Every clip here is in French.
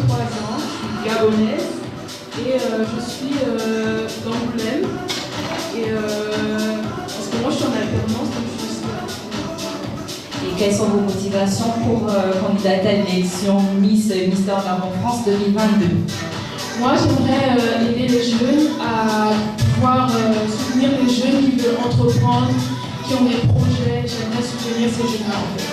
ans, je suis gabonaise et je suis d'Angoulême. Et parce que moi je suis en alternance, donc je suis ici. Et quelles sont vos motivations pour candidater à l'élection Miss et Mister Gabon France 2022? Moi j'aimerais aider les jeunes à pouvoir soutenir les jeunes qui veulent entreprendre, qui ont des projets. J'aimerais soutenir ces jeunes-là en fait.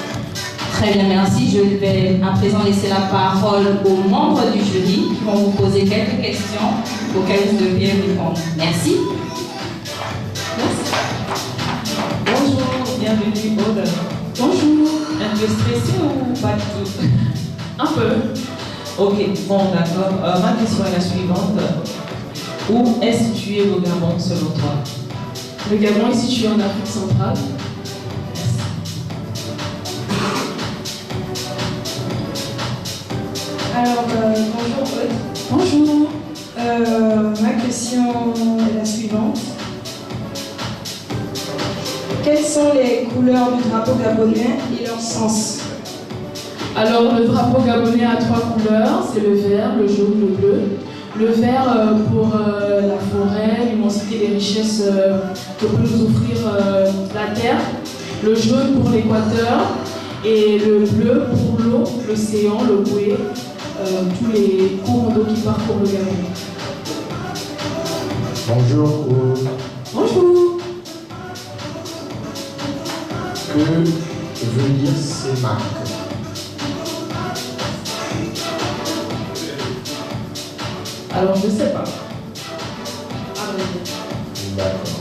Très bien, merci. Je vais à présent laisser la parole aux membres du jury qui vont vous poser quelques questions auxquelles vous devez répondre. Merci. Merci. Bonjour, bienvenue Aude. Bonjour. Un peu stressé ou pas du tout? Un peu. Ok, bon d'accord. Ma question est la suivante. Où est situé le Gabon selon toi? Le Gabon est situé en Afrique centrale. Alors, bonjour Aude. Bonjour. Ma question est la suivante. Quelles sont les couleurs du drapeau gabonais et leur sens? Alors le drapeau gabonais a 3 couleurs, c'est le vert, le jaune, le bleu. Le vert pour la forêt, l'immensité des richesses que peut nous offrir la terre. Le jaune pour l'équateur et le bleu pour l'eau, l'océan, le bouée, tous les courants d'eau qui parcourent le Gabon. Bonjour. Bonjour. Que veut dire ces marques? Alors je sais pas. D'accord.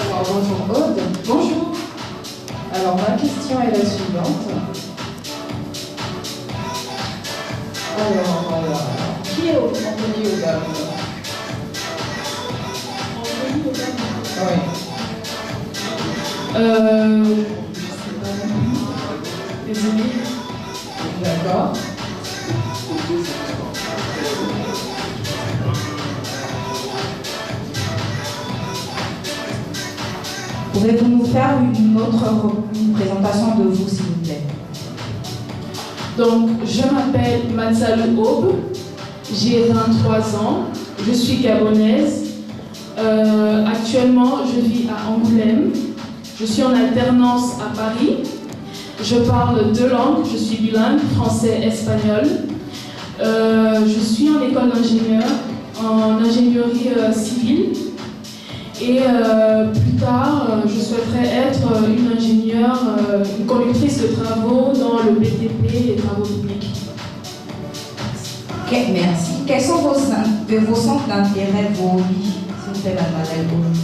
Alors, bonjour Aude. Bonjour. Alors ma question est la suivante. Alors, qui est Anthony au Gabon? Anthony au Gabon. Oui. Je sais pas non plus. Désolée. D'accord. Pouvez-vous nous faire une présentation de vous, s'il vous plaît? Donc, je m'appelle Matsalou Aube, j'ai 23 ans, je suis gabonaise. Actuellement, je vis à Angoulême. Je suis en alternance à Paris. Je parle 2 langues, je suis bilingue, français, espagnol. Je suis en école d'ingénieur, en ingénierie civile. Et plus tard, je souhaiterais être une ingénieure, une conductrice de travaux dans le BTP, les travaux publics. Ok, merci. Quels sont vos centres d'intérêt, vos hobbies, s'il vous plaît, mademoiselle Aube?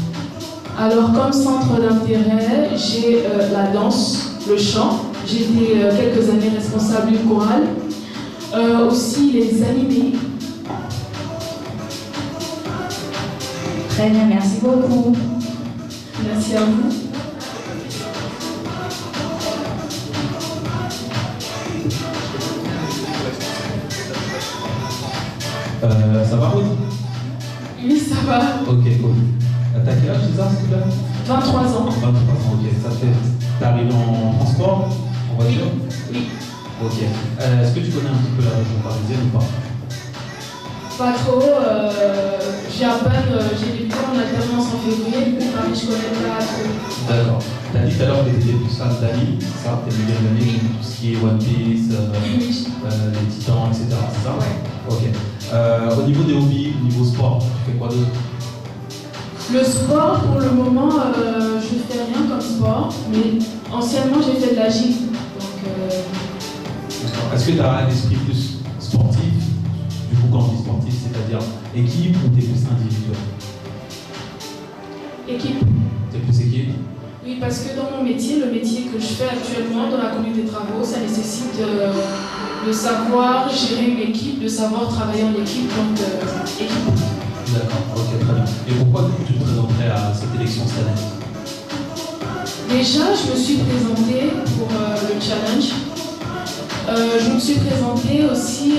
Alors, comme centre d'intérêt, j'ai la danse, le chant. J'ai été quelques années responsable d'une chorale. Aussi les animés. Très bien, merci beaucoup. Merci à vous. Ça va, Aude? Oui, ça va. Ok, cool. T'as quel âge, c'est ça, s'il te plaît? 23 ans. 23 ans, ok. Ça fait. T'arrives en transport? En voiture? Oui. Ok. Est-ce que tu connais un petit peu la région parisienne ou pas? Pas trop. J'ai débuté en alternance en février, du coup, Paris, je connais pas trop. D'accord. T'as dit tout à l'heure que t'étais plus fan d'anime, c'est ça? T'aimes bien l'anime, tout ce qui est One Piece, les Titans, etc. C'est ça? Ouais. Ok. Au niveau des hobbies, au niveau sport, tu fais quoi d'autre? Le sport, pour le moment, je fais rien comme sport, mais anciennement, j'ai fait de la gym. Donc, Est-ce que tu as un esprit plus sportif? Du coup, quand on dit sportif, c'est-à-dire équipe ou t'es plus individuel? équipe. T'es plus équipe? Oui, parce que dans mon métier, le métier que je fais actuellement dans la conduite des travaux, ça nécessite de savoir gérer une équipe, de savoir travailler en équipe, donc équipe. D'accord, ok, très bien. Et pourquoi du coup tu te présenterais à cette élection cette année? Déjà, je me suis présentée pour le challenge. Je me suis présentée aussi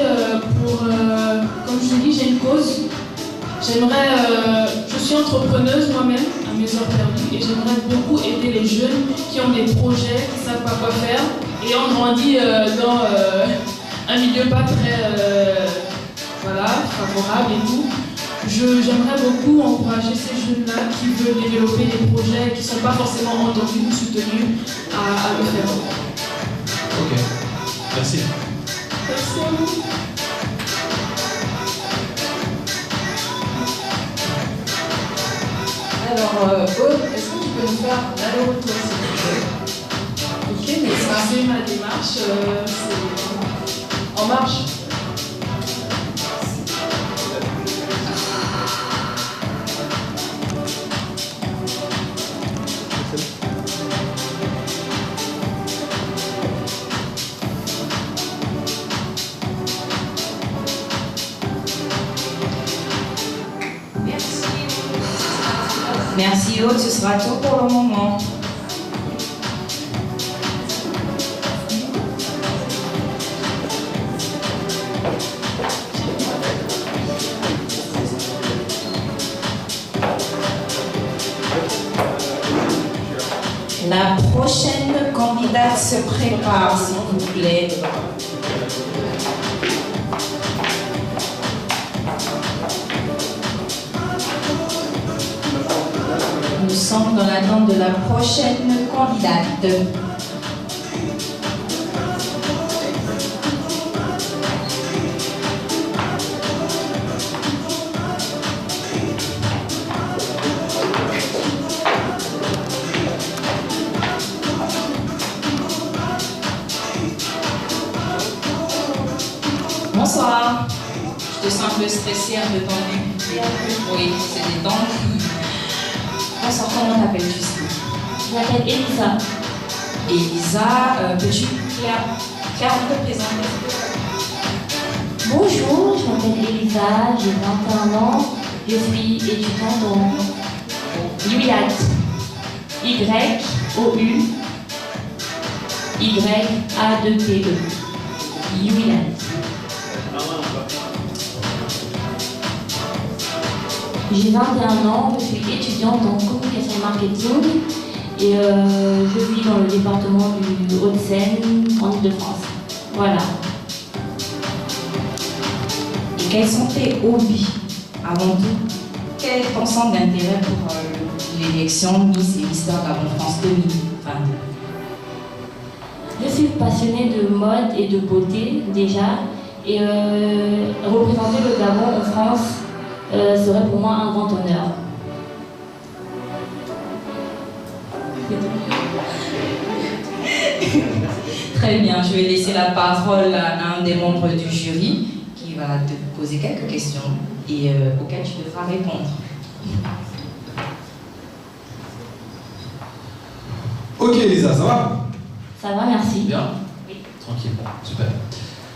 pour, comme je te dis, j'ai une cause. Je suis entrepreneuse moi-même à mes heures perdues et j'aimerais beaucoup aider les jeunes qui ont des projets, qui ne savent pas quoi faire et ont grandi dans un milieu pas très favorable et tout. J'aimerais beaucoup encourager ces jeunes-là qui veulent développer des projets qui ne sont pas forcément entendus ou soutenus à le faire. Ok, merci. Merci à vous. Alors, Aude, est-ce que tu peux nous faire un aller-retour s'il te plaît? Ok, mais C'est ma démarche, c'est en marche. Merci Aude, ce sera tout pour le moment. La prochaine candidate se prépare, s'il vous plaît. Nous sommes dans l'attente de la prochaine candidate. Bonsoir. Je te sens un peu stressée, un peu tendue. Oui, c'est détendu. Bonsoir, comment t'appelles-tu? Je m'appelle Elisa. Elisa, peux-tu clairement te présenter? Bonjour, je m'appelle Elisa, j'ai 21 ans, je suis étudiante au UIAT. Y-O-U-Y-A-2-T-E. UIAT. J'ai 21 ans, je suis étudiante en communication et marketing et je vis dans le département du Hauts-de-Seine, en Ile-de-France. Voilà. Et quels sont tes hobbies? Avant tout, quel est ton centre d'intérêt pour l'élection Miss et Mister Gabon France 2022? Je suis passionnée de mode et de beauté déjà et représenter le Gabon en France serait pour moi un grand honneur. Très bien, je vais laisser la parole à un des membres du jury qui va te poser quelques questions et auxquelles tu devras répondre. Ok Elisa, ça va? Ça va, merci. Bien? Oui. Tranquille, super.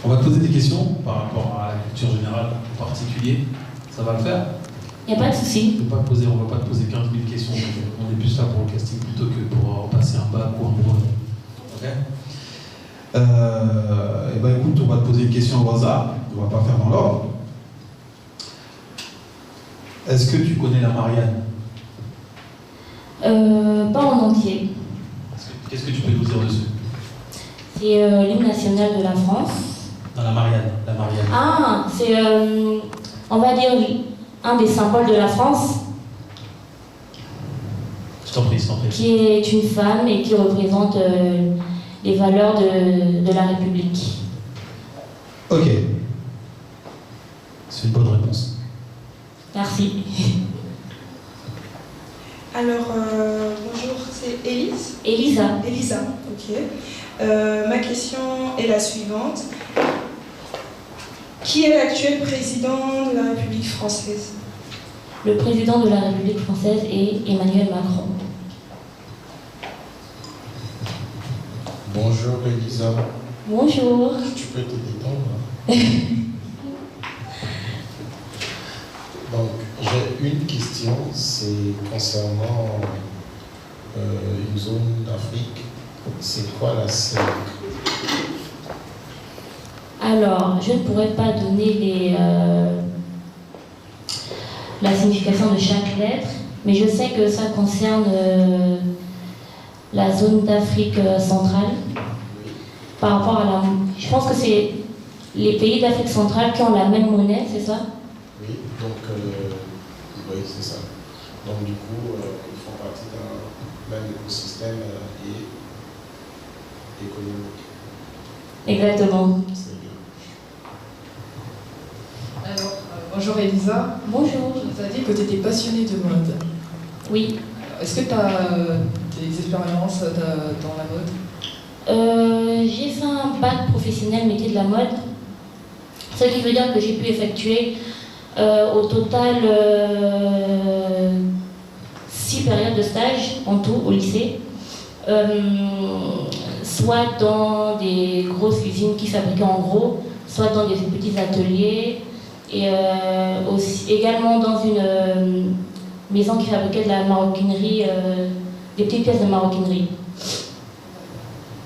On va te poser des questions par rapport à la culture générale en particulier. Ça va le faire? Il n'y a pas de souci. On va pas te poser 15 000 questions. On est plus là pour le casting plutôt que pour repasser un bac ou un brevet. Ok? Et ben écoute, on va te poser une question au hasard. On va pas faire dans l'ordre. Est-ce que tu connais la Marianne? Pas en entier. Qu'est-ce que tu peux nous dire dessus? C'est l'hymne national de la France. Dans la Marianne. Ah, c'est, on va dire, un des symboles de la France. Je t'en prie. Qui est une femme et qui représente les valeurs de la République. Ok. C'est une bonne réponse. Merci. Alors, bonjour, c'est Élise. Elisa. Elisa, ok. Ma question est la suivante. Qui est l'actuel président de la République française? Le président de la République française est Emmanuel Macron. Bonjour Elisa. Bonjour. Tu peux te détendre. Donc, j'ai une question, c'est concernant une zone d'Afrique. C'est quoi la CELAC? Alors, je ne pourrais pas donner la signification de chaque lettre, mais je sais que ça concerne la zone d'Afrique centrale. Par rapport à la... Je pense que c'est les pays d'Afrique centrale qui ont la même monnaie, c'est ça? Oui, donc oui, c'est ça. Donc du coup, ils font partie d'un même écosystème et économique. Exactement. C'est bien. Alors, bonjour Elisa. Bonjour. Tu as dit que tu étais passionnée de mode. Oui. Est-ce que tu as des expériences dans la mode? J'ai fait un bac professionnel métier de la mode, ce qui veut dire que j'ai pu effectuer au total 6 périodes de stage en tout au lycée, soit dans des grosses usines qui fabriquaient en gros, soit dans des petits ateliers, et aussi, également dans une maison qui fabriquait de la maroquinerie, des petites pièces de maroquinerie.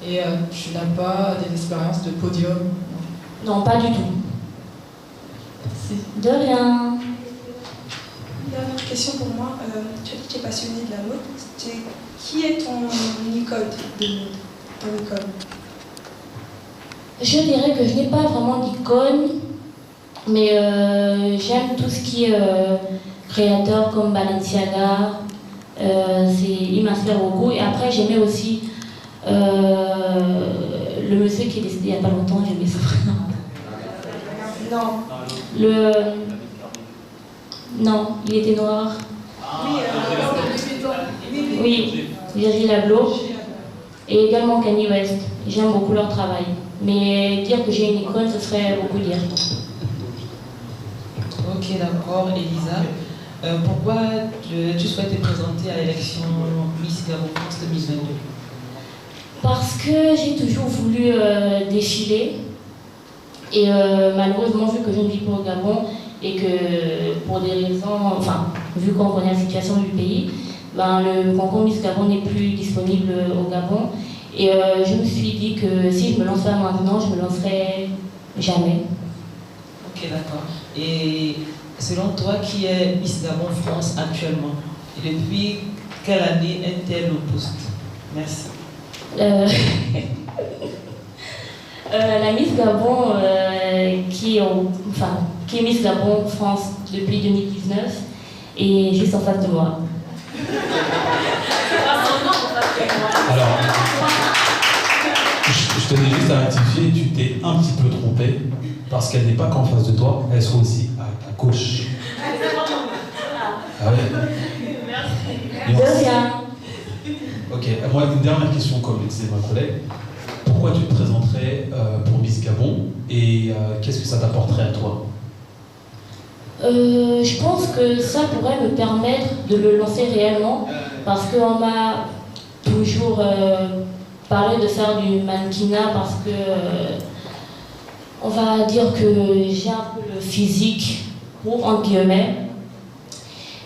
Et tu n'as pas des expériences de podium? Non, pas du tout. Merci. De rien. Une dernière question pour moi. Tu as dit que tu es passionnée de la mode. Qui est ton icône de mode, ton icône? Je dirais que je n'ai pas vraiment d'icône, mais j'aime tout ce qui est créateur comme Balenciaga. Il m'inspire beaucoup. Et après, j'aimais aussi le monsieur qui est décédé il n'y a pas longtemps, j'aimais son prénom. Non. Non, il était noir. Oui, Virgil Abloh. Et également Kanye West. J'aime beaucoup leur travail. Mais dire que j'ai une icône, ce serait beaucoup dire. Ok, d'accord, Elisa. Pourquoi tu souhaites te présenter à l'élection Miss Gabon France 2022? Parce que j'ai toujours voulu défiler. Et malheureusement, vu que je ne vis pas au Gabon et que pour des raisons, enfin, vu qu'on connaît la situation du pays, ben, le concours Miss Gabon n'est plus disponible au Gabon. Et je me suis dit que si je me lance pas maintenant, je me lancerai jamais. Ok, d'accord. Et selon toi, qui est Miss Gabon France actuellement? Et depuis quelle année est-elle au poste? Merci. La Miss Gabon qui est Miss Gabon France depuis 2019 est juste en face de moi. Alors, je tenais juste à rectifier, tu t'es un petit peu trompé, parce qu'elle n'est pas qu'en face de toi, elle se aussi à gauche. Ah ouais. De rien. Ok, moi une dernière question, comme le disait ma collègue. Pourquoi tu te présenterais pour Miss Gabon et qu'est-ce que ça t'apporterait à toi? Je pense que ça pourrait me permettre de le lancer réellement parce qu'on m'a toujours parlé de faire du mannequinat parce que on va dire que j'ai un peu le physique pour, entre guillemets,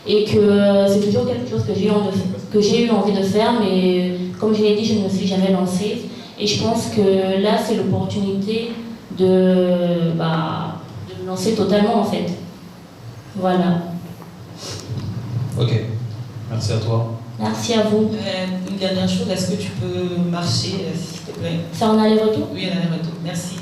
et que c'est toujours quelque chose que j'ai eu envie de faire, mais comme je l'ai dit, je ne me suis jamais lancée. Et je pense que là, c'est l'opportunité de me lancer totalement, en fait. Voilà. Ok, merci à toi. Merci à vous. Une dernière chose, est-ce que tu peux marcher, s'il te plaît? C'est en aller-retour? Oui, en aller-retour. Merci.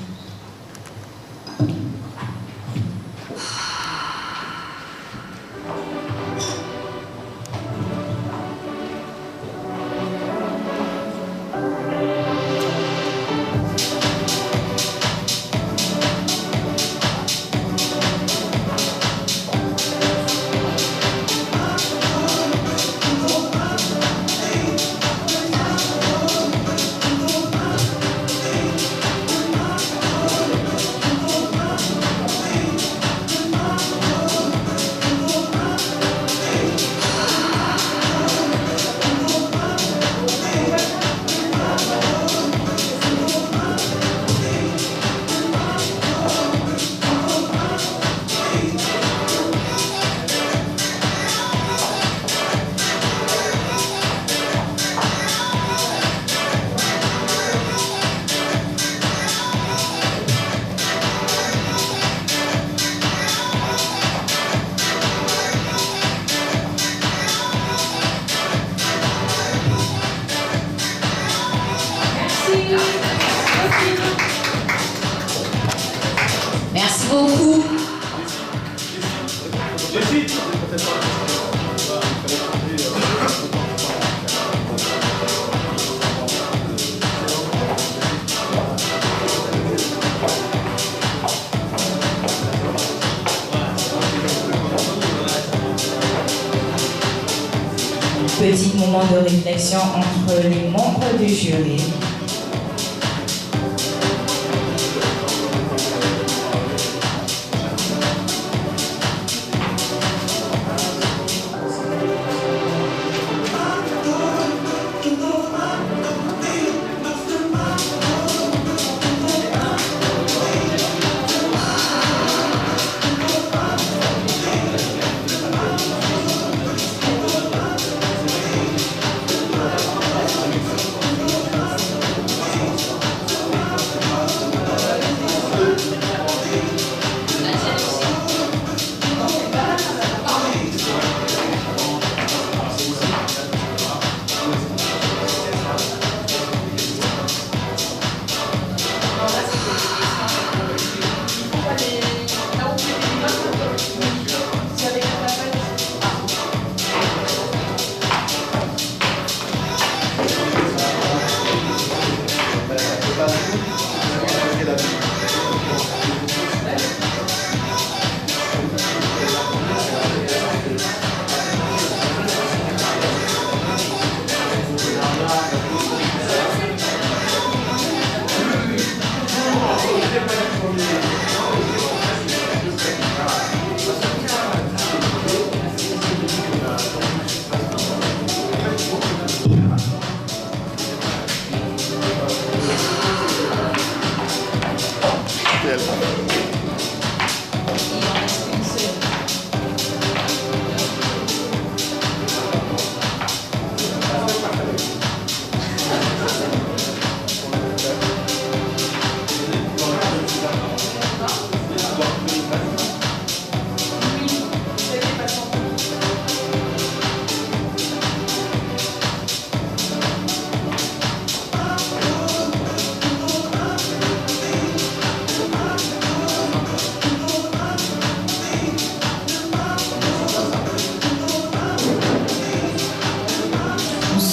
beaucoup. Petit moment de réflexion entre les membres du jury.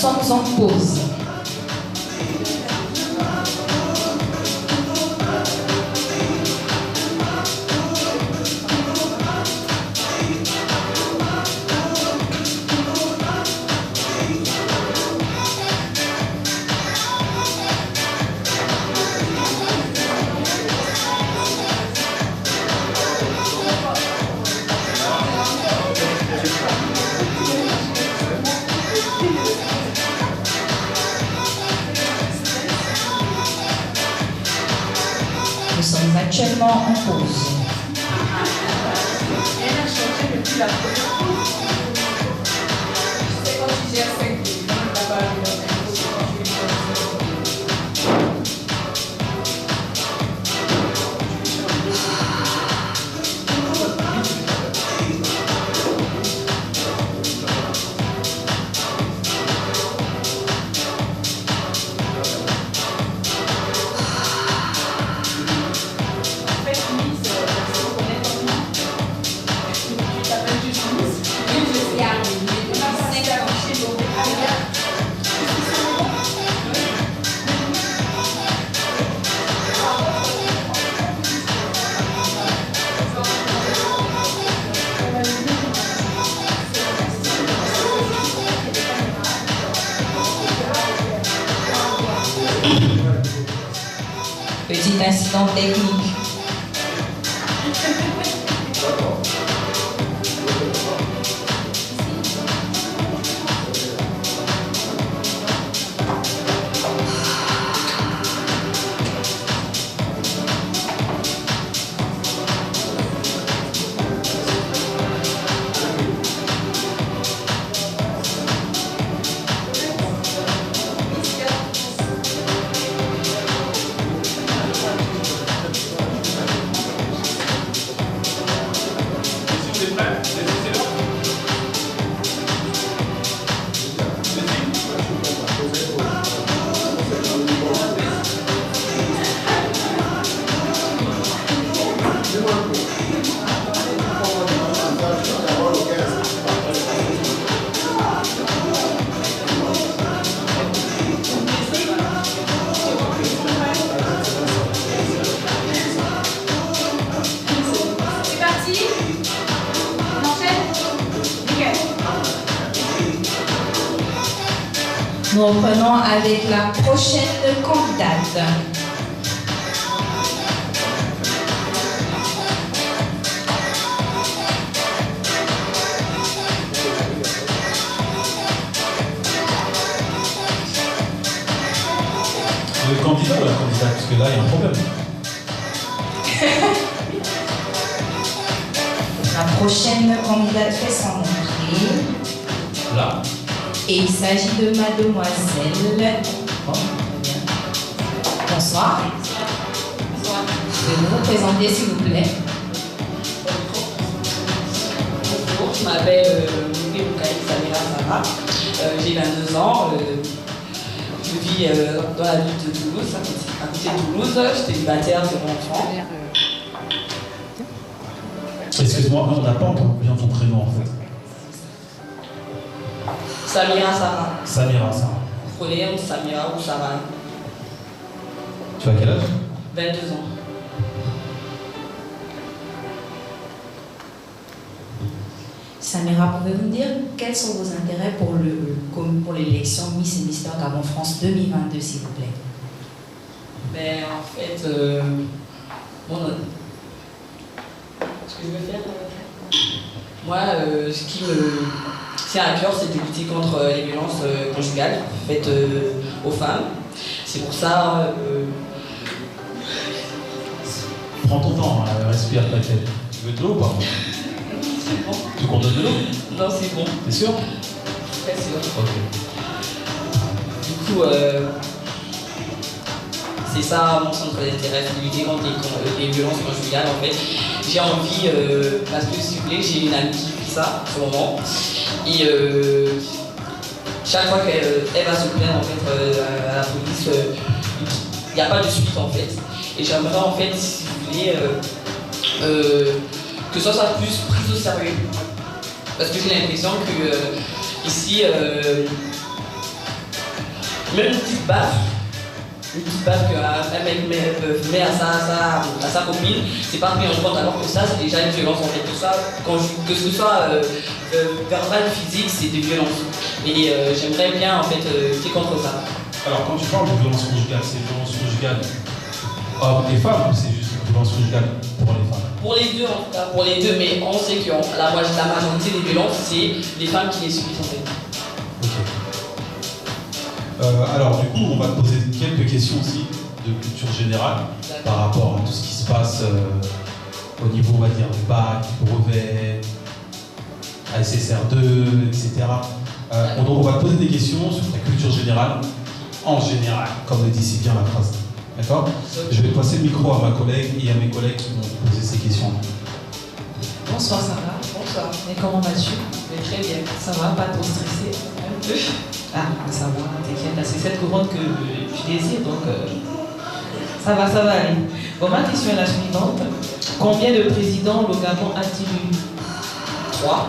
Sommes en pause. Nous sommes actuellement en pause. Petit incident technique. Nous reprenons avec la prochaine candidate. Le candidat ou la candidate? Parce que là, il y a un problème. La prochaine candidate fait son entrée. Là. Et il s'agit de mademoiselle. Bonsoir. Bonsoir. Je vais vous présenter, s'il vous plaît. Bonjour, je m'appelle Samira Sarah. J'ai 22 ans. Je vis dans la ville de Toulouse, à côté de Toulouse. Je suis célibataire de mon enfant. Excuse-moi, on n'a pas entendu bien ton prénom en fait. Samira Sarah. Samira Sarah. Vous prenez Samira ou Sarah. Tu as quel âge? 22 ans. Samira, pouvez-vous me dire quels sont vos intérêts pour l'élection Miss et Mister Gabon France 2022, s'il vous plaît? Ben, en fait, ce que je veux faire, moi, ce qui me tient à cœur, c'est de lutter contre les violences conjugales faites aux femmes. C'est pour ça. Prends ton temps, respire, t'inquiète. Tu veux de l'eau ou pas? C'est bon. Tu veux qu'on donne de l'eau? Non, c'est bon. T'es sûr? Très sûr. Ok. Du coup, c'est ça mon centre d'intérêt, c'est de lutter contre les violences conjugales en fait. J'ai envie, parce que s'il vous plaît, j'ai une amie qui fait ça en ce moment. Et chaque fois qu'elle va se plaindre en fait, à la police, il n'y a pas de suite en fait. Et j'aimerais en fait, si vous voulez, que ça soit plus pris au sérieux. Parce que j'ai l'impression que ici, même une petite baffe qu'un mec met à sa copine, c'est pas pris en compte, alors que ça c'est déjà une violence en fait. Que ce soit verbal, physique, c'est des violences. Et j'aimerais bien en fait lutter contre ça. Alors quand tu parles de violence conjugale, c'est violence conjugale hommes et femmes ou c'est juste violence conjugale pour les femmes? Pour les deux en tout cas, pour les deux, mais on sait que la majorité des violences, c'est les femmes qui les subissent en fait. Alors du coup, on va te poser quelques questions aussi de culture générale par rapport à tout ce qui se passe au niveau, on va dire, du bac, du brevet, ASSR2, etc. Donc on va te poser des questions sur ta culture générale, en général, comme le dit si bien la phrase. D'accord? Je vais passer le micro à ma collègue et à mes collègues qui vont te poser ces questions. Bonsoir Sarah. Bonsoir. Et comment vas-tu? Très bien. Ça va, pas trop stressé? Un peu. Ah, ça va, t'inquiète, c'est cette couronne que je désire, donc ça va aller. Bon, ma question est la suivante. Combien de présidents le Gabon a-t-il eu? 3.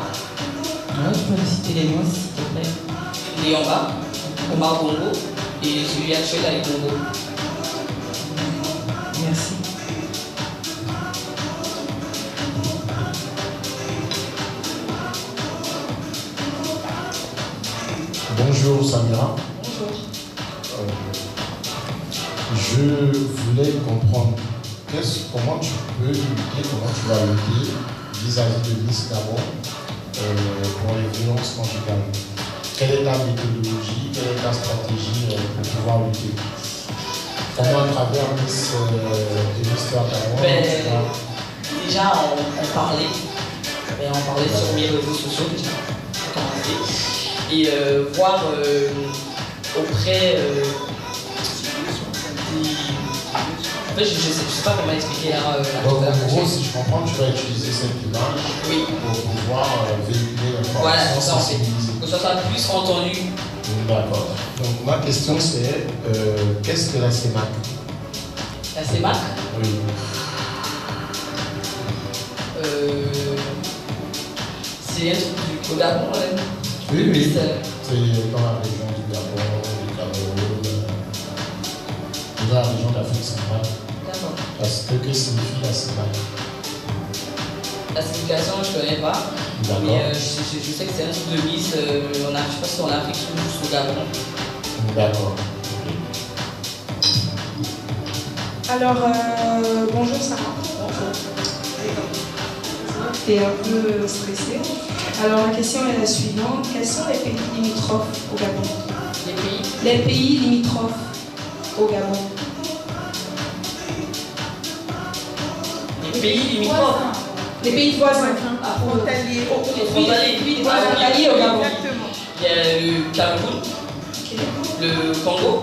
Tu peux me citer les noms, s'il te plaît. Léomba, Omar Bongo et celui actuel avec Bongo. Merci. Bonjour Samira. Bonjour. Je voulais comprendre comment tu peux lutter, comment tu vas lutter vis-à-vis de Miss Gabon pour les violences conjugales. Quelle est ta méthodologie, quelle est ta stratégie pour pouvoir lutter? Comment à travers Miss et Mister Gabon Déjà, on parlait sur mes réseaux sociaux déjà, pour commencer. Et voir auprès en fait, je sais pas comment expliquer la donc, en gros, si je comprends, tu vas utiliser cette image pour pouvoir véhiculer l'information, voilà, ça, sensibiliser. que ça soit plus entendu. D'accord. Donc ma question c'est, qu'est-ce que la CEMAC? La CEMAC? Oui. C'est un truc du Gabon, oui. C'est dans la région du Gabon, du Cameroun, dans la région d'Afrique centrale. D'accord. Parce que signifie la CEMAC? La signification, je ne connais pas. Mais je sais que c'est un truc de Miss, je ne sais pas si c'est en Afrique ou juste au Gabon. D'accord. Alors, bonjour Sarah. Bonjour. T'es un peu stressée. Alors, la question est la suivante. Quels sont les pays limitrophes au Gabon? Les pays limitrophes au Gabon. Les pays limitrophes. Les pays voisins. Frontalier. Oui, frontaliers au Gabon. Exactement. Il y a le Cameroun, le Congo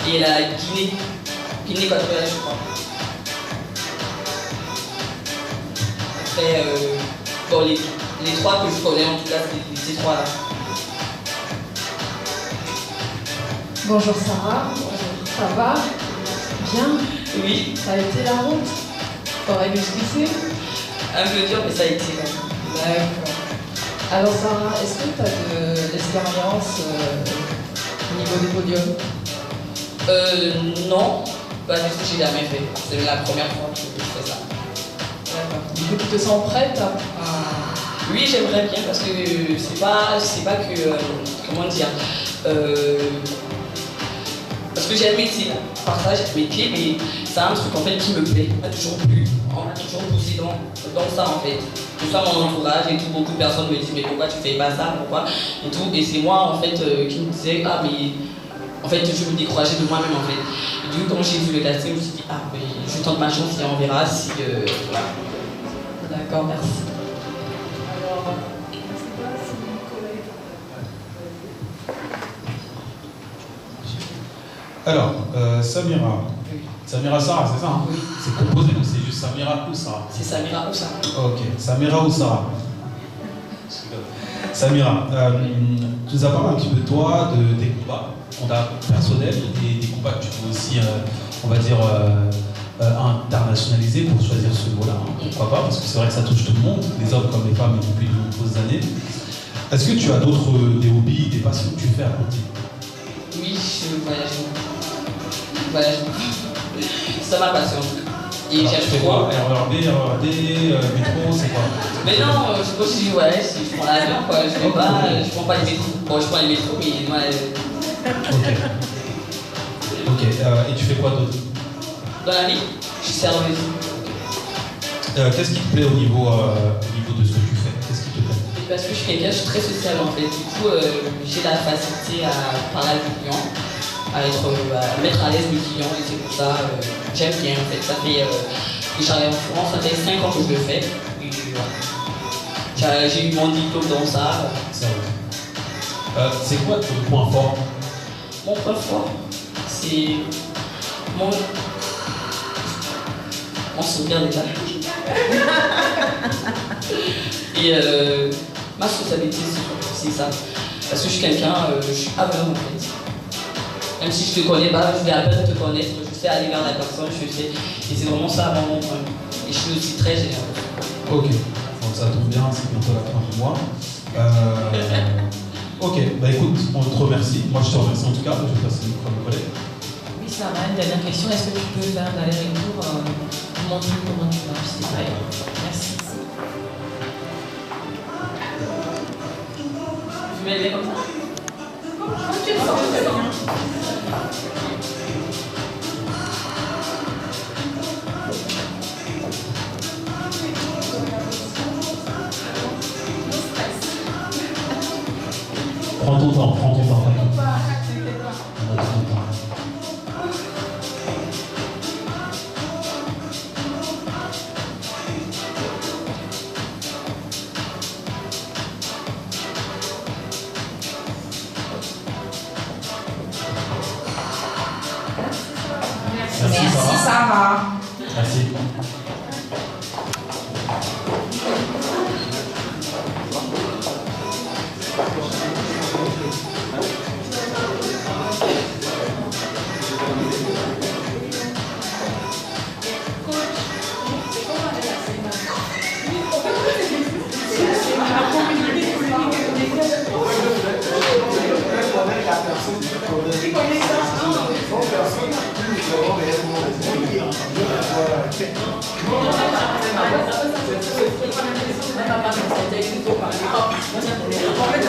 et la Guinée. Guinée équatoriale, je crois. Après, bon, les trois que je connais, en tout cas, c'est ces trois-là. Bonjour Sarah. Ça va? Bien? Oui, Ça a été la route? T'aurais dû expliquer? un peu dur, mais ça a été. D'accord. Alors Sarah, est-ce que tu as de l'expérience au niveau des podiums? Non, pas du tout, j'ai jamais fait. C'est la première fois que je fais ça. D'accord. Du coup, tu te sens prête à... Oui, j'aimerais bien parce que c'est pas que comment dire parce que j'ai un métier, partage métier, mais c'est un truc en fait qui me plaît, m'a toujours plu, on m'a toujours poussé dans ça en fait. Tout ça, mon entourage et tout, beaucoup de personnes me disent mais pourquoi tu fais pas ça, pourquoi et tout, et c'est moi en fait qui me disais ah mais en fait je me décourageais de moi-même en fait. Et du coup quand j'ai vu le casting, je me suis dit ah mais je tente ma chance et on verra si voilà. D'accord, merci. Alors, Samira. Samira Sarah, c'est ça hein? Oui. C'est composé ou c'est juste Samira ou Sarah? C'est Samira ou Sarah. Ok, Samira ou Sarah? Samira, tu nous as parlé un petit peu de toi, de tes combats personnels et des combats que tu peux aussi, on va dire, internationaliser pour choisir ce mot-là. Hein. Pourquoi pas? Parce que c'est vrai que ça touche tout le monde, les hommes comme les femmes, depuis de nombreuses années. Est-ce que tu as d'autres des hobbies, des passions que tu fais à côté? Oui, je voyage. Voyage. Ça m'a passion. Et j'aime trop. RERB, métro, c'est quoi? Mais non, je continue, ouais, je prends l'avion, quoi. Je prends pas les métros. Bon, je prends les métros, mais moi. Ok, et tu fais quoi d'autre? Dans la vie, je suis serveuse. Qu'est-ce qui te plaît au niveau de ce que tu fais? Qu'est-ce qui te plaît? Parce que je suis quelqu'un, je suis très sociale en fait. Du coup, j'ai la facilité à parler avec les clients, à mettre à l'aise les clients, et c'est pour ça j'aime bien en fait. Ça fait que j'arrive en France, ça fait 5 ans que je le fais. Et, voilà. J'ai eu mon diplôme dans ça. C'est vrai. C'est quoi ton point fort? Mon point fort, c'est mon souvenir déjà. Et ma sociabilité, c'est ça. Parce que je suis quelqu'un, je suis aveugle en fait. Même si je te connais pas, je vais à peine te connaître, je sais aller vers la personne, je sais. Et c'est vraiment ça mon point. Et je suis aussi très généreux. Ok, donc ça tombe bien, c'est bientôt la fin du mois. Ok, bah écoute, on te remercie. Moi je te remercie en tout cas, je vais passer le micro à mes collègues. Oui, Sarah, une dernière question. Est-ce que tu peux faire un aller-retour montrer comment tu vas pisser par ailleurs? Merci. Tu m'aides comme ça? Prends ton temps, prends ton temps. On a tout le temps. Merci Sarah. Merci. En fait,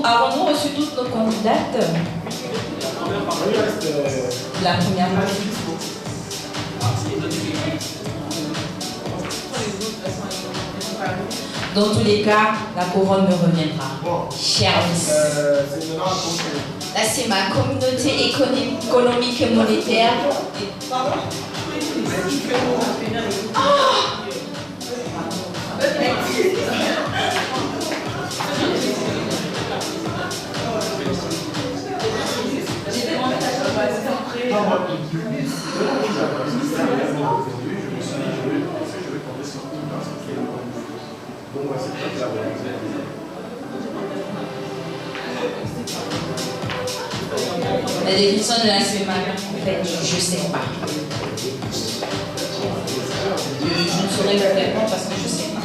Avons-nous reçu toutes nos candidates? La première partie. Dans tous les cas, la couronne me reviendra. Charles. Là, c'est ma communauté économique et monétaire. La définition de la semaine, en fait, je ne sais pas. Je ne saurais vous répondre parce que je ne sais pas.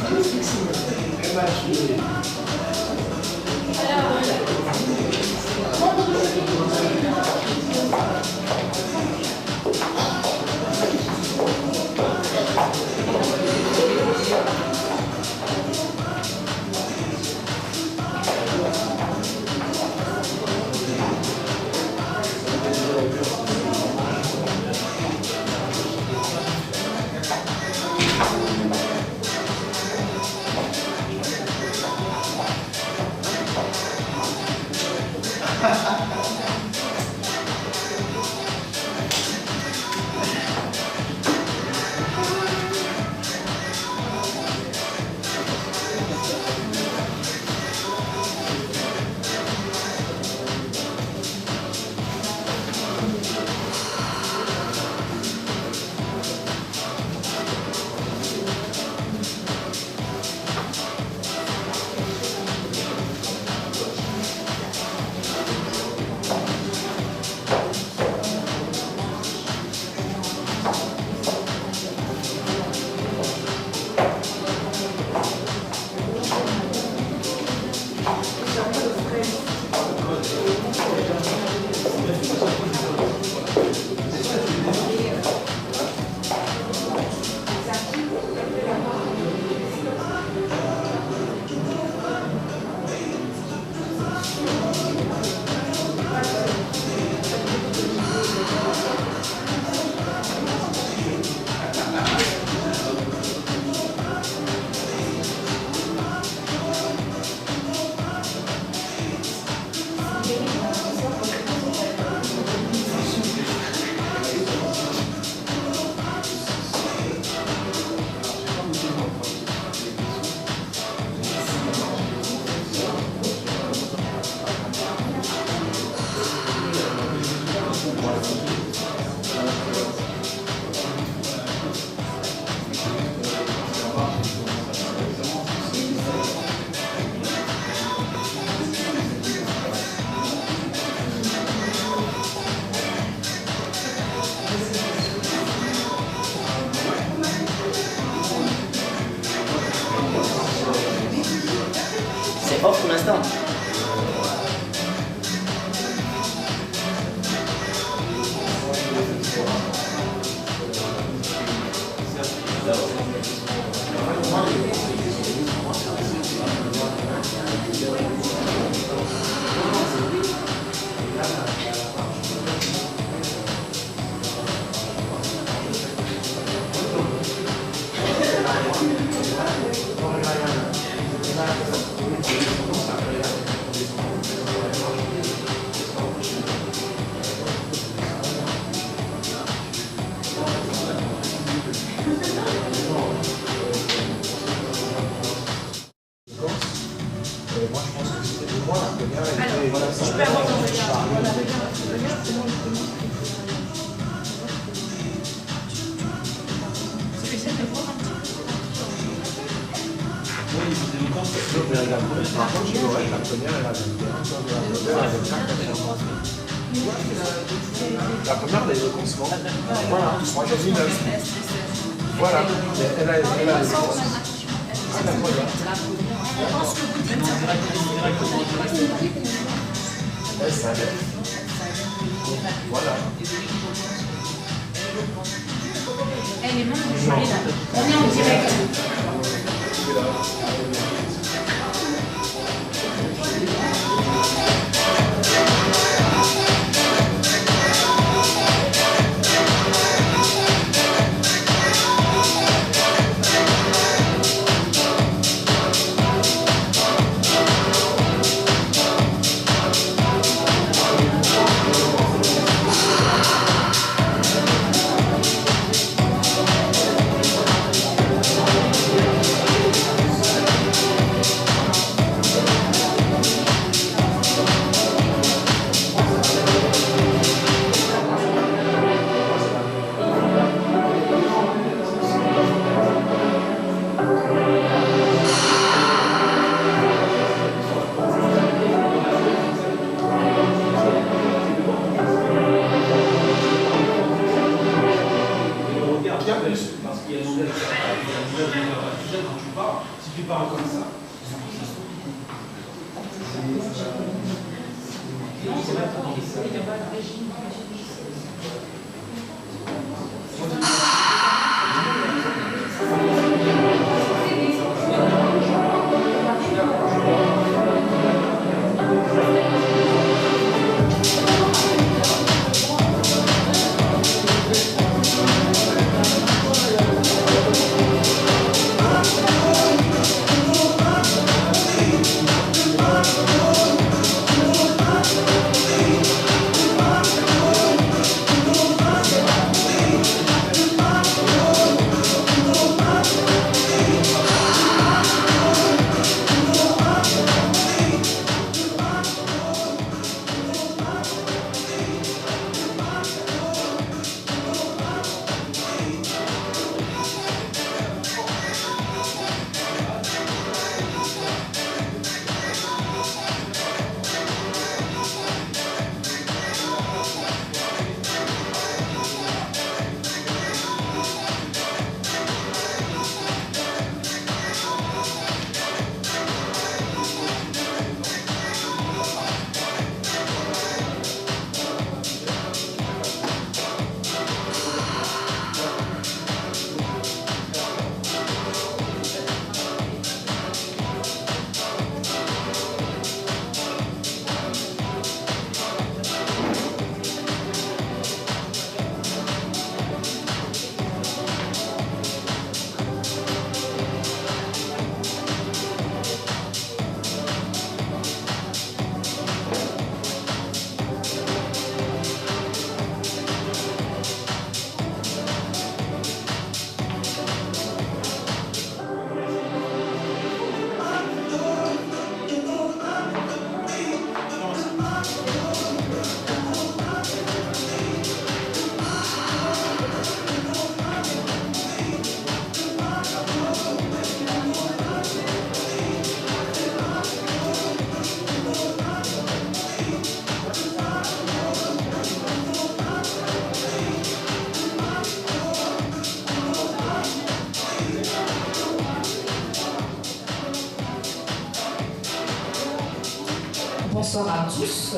C'est off pour l'instant. La première, elle est le commencement. Voilà, moi j'ai mis 9. Voilà, elle a les réponses. C'est la première. S-A-L-F. Voilà. Elle est même on est en direct. Bonsoir à tous.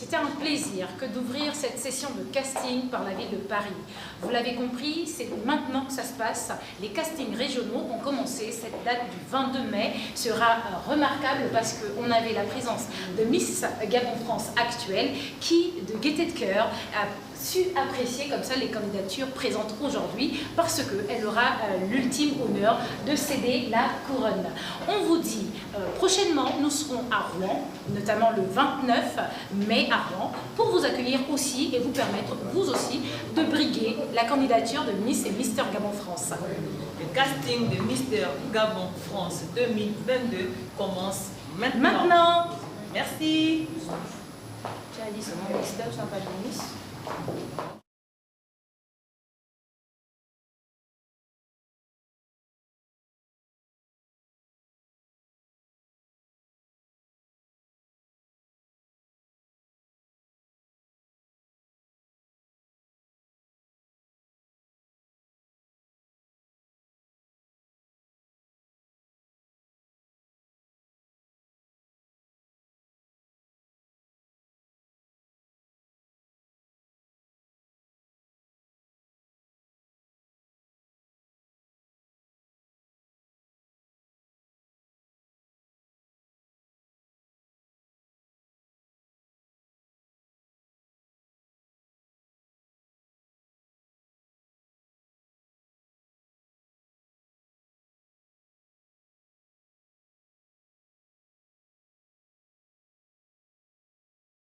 c'était un plaisir que d'ouvrir cette session de casting par la ville de Paris. Vous l'avez compris, c'est maintenant que ça se passe. Les castings régionaux ont commencé. Cette date du 22 mai sera remarquable parce qu'on avait la présence de Miss Gabon France actuelle qui, de gaieté de cœur, a su apprécier comme ça les candidatures présentes aujourd'hui parce qu'elle aura l'ultime honneur de céder la couronne. On vous dit, prochainement, nous serons à Rouen, notamment le 29 mai à Rouen, pour vous accueillir aussi et vous permettre, vous aussi, de briguer la candidature de Miss et Mister Gabon France. Le casting de Mister Gabon France 2022 commence maintenant. Merci. Tu as dit seulement Mister, tu n'as pas dit Miss.